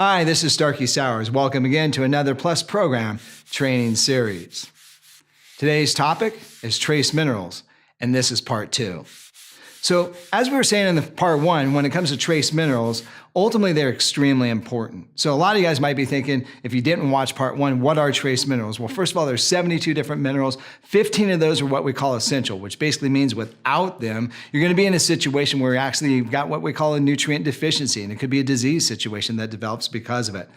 Hi, this is Starkey Sowers. Welcome again to another Plus Program training series. Today's topic is trace minerals, and this is part 2. So as we were saying in the part 1, when it comes to trace minerals, ultimately they're extremely important. So a lot of you guys might be thinking, if you didn't watch part 1, what are trace minerals? Well, first of all, there's 72 different minerals. 15 of those are what we call essential, which basically means without them, you're going to be in a situation where you've got what we call a nutrient deficiency, and it could be a disease situation that develops because of it.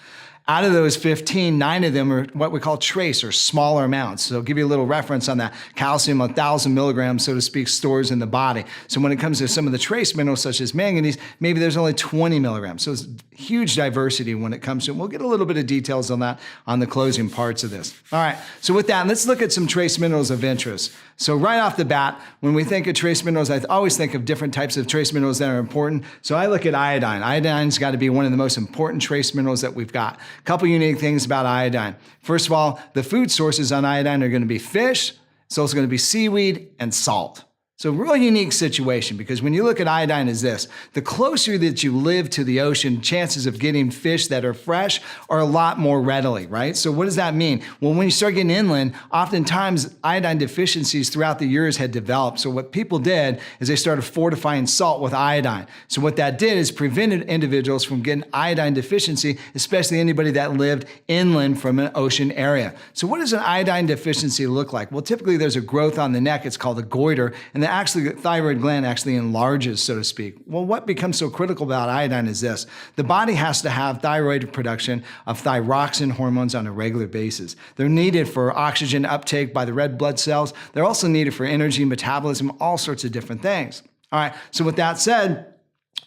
Out of those 15, 9 of them are what we call trace or smaller amounts. So I'll give you a little reference on that. Calcium, 1,000 milligrams, so to speak, stores in the body. So when it comes to some of the trace minerals, such as manganese, maybe there's only 20 milligrams. So it's huge diversity when it comes to it. We'll get a little bit of details on that on the closing parts of this. All right, so with that, let's look at some trace minerals of interest. So right off the bat, when we think of trace minerals, I always think of different types of trace minerals that are important. So I look at iodine. Iodine's got to be one of the most important trace minerals that we've got. A couple unique things about iodine. First of all, the food sources on iodine are going to be fish. It's also going to be seaweed and salt. So a real unique situation, because when you look at iodine as this, the closer that you live to the ocean, chances of getting fish that are fresh are a lot more readily, right? So what does that mean? Well, when you start getting inland, oftentimes iodine deficiencies throughout the years had developed. So what people did is they started fortifying salt with iodine. So what that did is prevented individuals from getting iodine deficiency, especially anybody that lived inland from an ocean area. So what does an iodine deficiency look like? Well, typically there's a growth on the neck. It's called a goiter, and the thyroid gland actually enlarges, so to speak. Well, what becomes so critical about iodine is this. The body has to have thyroid production of thyroxine hormones on a regular basis. They're needed for oxygen uptake by the red blood cells. They're also needed for energy, metabolism, all sorts of different things. All right, so with that said,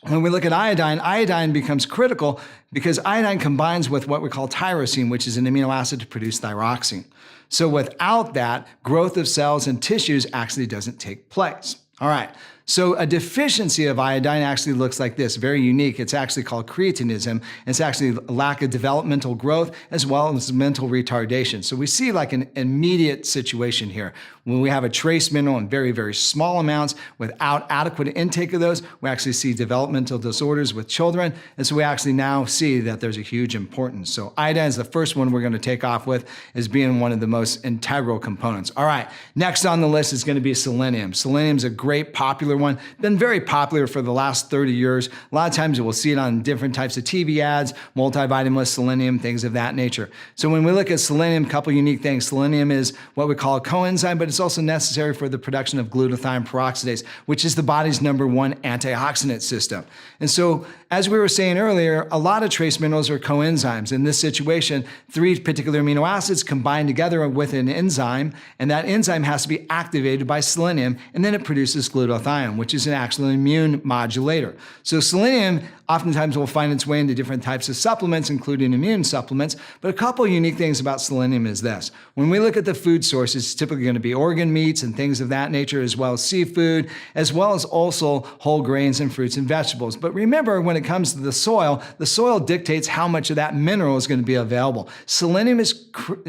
when we look at iodine, iodine becomes critical because iodine combines with what we call tyrosine, which is an amino acid to produce thyroxine. So without that, growth of cells and tissues actually doesn't take place. All right, so a deficiency of iodine actually looks like this, very unique. It's actually called cretinism. It's actually a lack of developmental growth as well as mental retardation. So we see like an immediate situation here. When we have a trace mineral in very, very small amounts without adequate intake of those, we actually see developmental disorders with children. And so we actually now see that there's a huge importance. So iodine is the first one we're going to take off with as being one of the most integral components. All right, next on the list is going to be selenium. Selenium is a great popular one, been very popular for the last 30 years. A lot of times we'll see it on different types of TV ads, multivitamin with selenium, things of that nature. So when we look at selenium, a couple unique things. Selenium is what we call a coenzyme, but it's also necessary for the production of glutathione peroxidase, which is the body's #1 antioxidant system. And so, as we were saying earlier, a lot of trace minerals are coenzymes. In this situation, 3 particular amino acids combine together with an enzyme, and that enzyme has to be activated by selenium, and then it produces glutathione, which is an actual immune modulator. So selenium oftentimes will find its way into different types of supplements, including immune supplements, but a couple of unique things about selenium is this. When we look at the food sources, it's typically going to be organ meats and things of that nature, as well as seafood, as well as also whole grains and fruits and vegetables. But remember, when it comes to the soil dictates how much of that mineral is going to be available. Selenium is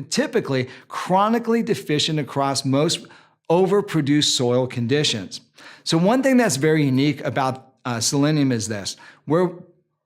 typically chronically deficient across most overproduced soil conditions. So one thing that's very unique about selenium is this. Where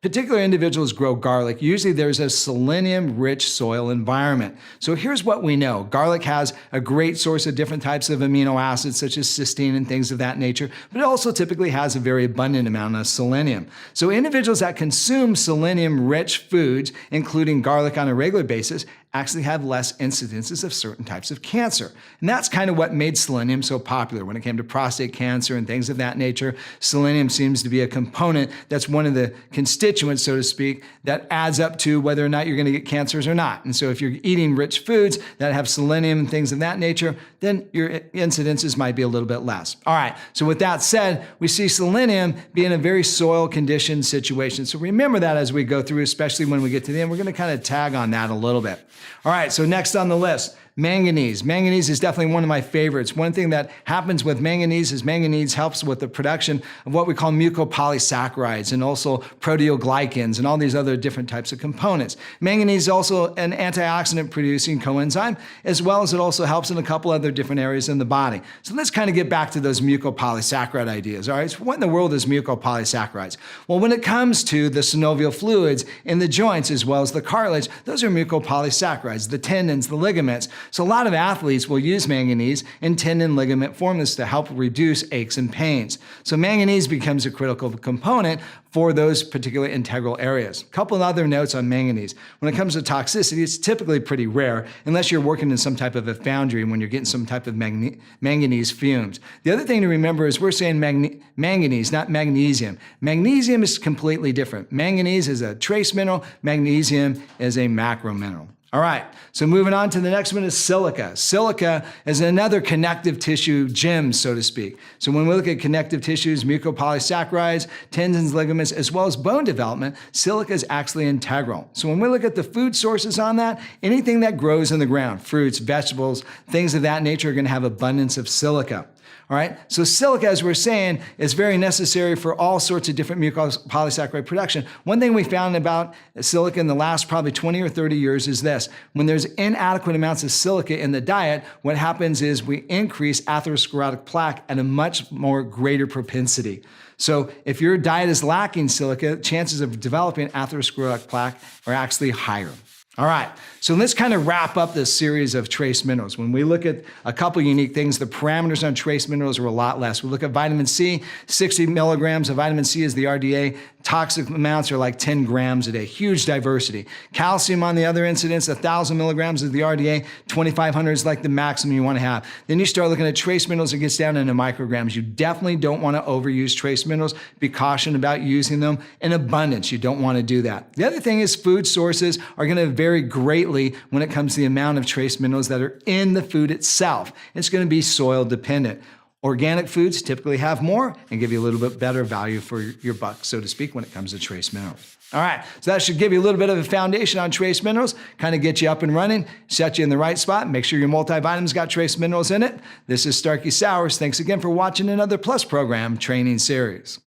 particular individuals grow garlic, usually there's a selenium-rich soil environment. So here's what we know. Garlic has a great source of different types of amino acids, such as cysteine and things of that nature, but it also typically has a very abundant amount of selenium. So individuals that consume selenium-rich foods, including garlic on a regular basis, actually have less incidences of certain types of cancer. And that's kind of what made selenium so popular when it came to prostate cancer and things of that nature. Selenium seems to be a component that's one of the constituents, so to speak, that adds up to whether or not you're going to get cancers or not. And so if you're eating rich foods that have selenium and things of that nature, then your incidences might be a little bit less. All right, so with that said, we see selenium being a very soil conditioned situation. So remember that as we go through, especially when we get to the end, we're going to kind of tag on that a little bit. All right, so next on the list, Manganese. Manganese is definitely one of my favorites. One thing that happens with manganese is manganese helps with the production of what we call mucopolysaccharides and also proteoglycans and all these other different types of components. Manganese is also an antioxidant producing coenzyme, as well as it also helps in a couple other different areas in the body. So let's kind of get back to those mucopolysaccharide ideas. All right, so what in the world is mucopolysaccharides? Well, when it comes to the synovial fluids in the joints as well as the cartilage, those are mucopolysaccharides, the tendons, the ligaments. So a lot of athletes will use manganese in tendon ligament formulas to help reduce aches and pains. So manganese becomes a critical component for those particular integral areas. A couple of other notes on manganese. When it comes to toxicity, it's typically pretty rare unless you're working in some type of a foundry when you're getting some type of manganese fumes. The other thing to remember is we're saying manganese, not magnesium. Magnesium is completely different. Manganese is a trace mineral. Magnesium is a macro mineral. All right, so moving on to the next one is silica. Silica is another connective tissue gem, so to speak. So when we look at connective tissues, mucopolysaccharides, tendons, ligaments, as well as bone development, silica is actually integral. So when we look at the food sources on that, anything that grows in the ground, fruits, vegetables, things of that nature are going to have abundance of silica. All right, so silica, as we're saying, is very necessary for all sorts of different mucopolysaccharide production. One thing we found about silica in the last probably 20 or 30 years is this. When there's inadequate amounts of silica in the diet, what happens is we increase atherosclerotic plaque at a much more greater propensity. So if your diet is lacking silica, chances of developing atherosclerotic plaque are actually higher. All right, so let's kind of wrap up this series of trace minerals. When we look at a couple unique things, the parameters on trace minerals are a lot less. We look at vitamin C, 60 milligrams of vitamin C is the RDA. Toxic amounts are like 10 grams a day, huge diversity. Calcium on the other incidence, 1,000 milligrams is the RDA, 2,500 is like the maximum you want to have. Then you start looking at trace minerals, it gets down into micrograms. You definitely don't want to overuse trace minerals. Be cautious about using them in abundance. You don't want to do that. The other thing is food sources are going to vary greatly when it comes to the amount of trace minerals that are in the food itself. It's going to be soil dependent. Organic foods typically have more and give you a little bit better value for your buck, so to speak, when it comes to trace minerals. All right, so that should give you a little bit of a foundation on trace minerals, kind of get you up and running, set you in the right spot, make sure your multivitamins got trace minerals in it. This is Starkey Sowers. Thanks again for watching another Plus Program training series.